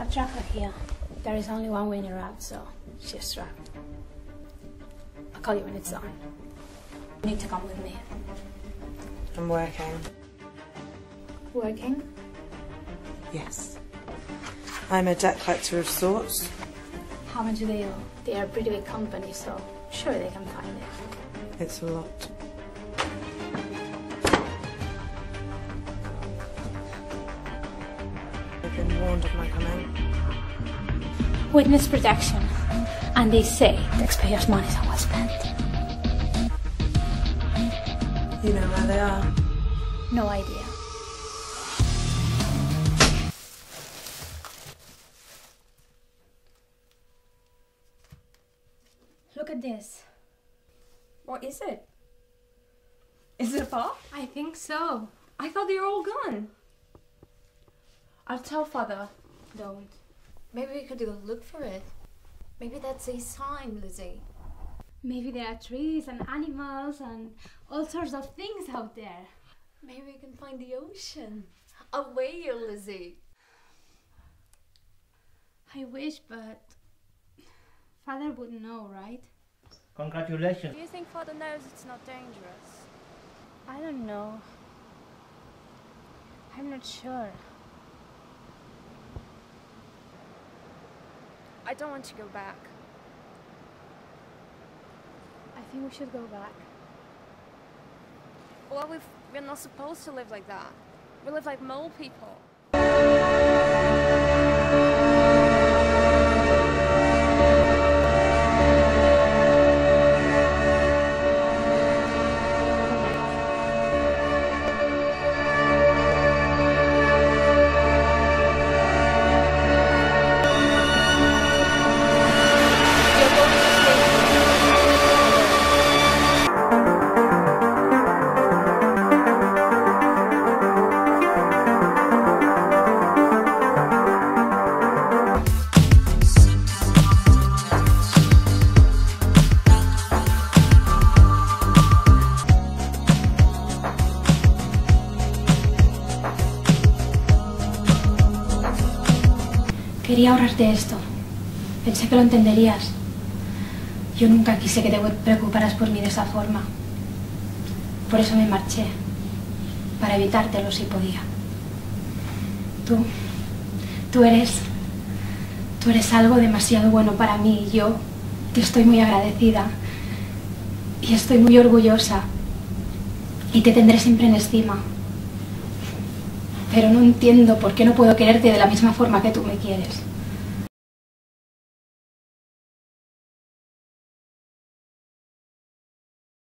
I've tracked her here. There is only one way in a route, so she's trapped. I'll call you when it's done. You need to come with me. I'm working. Working? Yes. I'm a debt collector of sorts. How much do they owe? They are a pretty big company, so sure they can find it. It's a lot. I've been warned of my coming. Witness protection. And they say taxpayers' money is well spent. You know where they are? No idea. Look at this. What is it? Is it a pop? I think so. I thought they were all gone. I'll tell Father. Don't. Maybe we could go look for it. Maybe that's a sign, Lizzie. Maybe there are trees and animals and all sorts of things out there. Maybe we can find the ocean. Away, you Lizzie. I wish, but Father would know, right? Congratulations. Do you think Father knows it's not dangerous? I don't know. I'm not sure. I don't want to go back. I think we should go back. Well, we're not supposed to live like that. We live like mole people. Quería ahorrarte esto. Pensé que lo entenderías. Yo nunca quise que te preocuparas por mí de esa forma. Por eso me marché. Para evitártelo si podía. Tú eres algo demasiado bueno para mí y yo te estoy muy agradecida. Y estoy muy orgullosa. Y te tendré siempre en estima. Pero no entiendo por qué no puedo quererte de la misma forma que tú me quieres.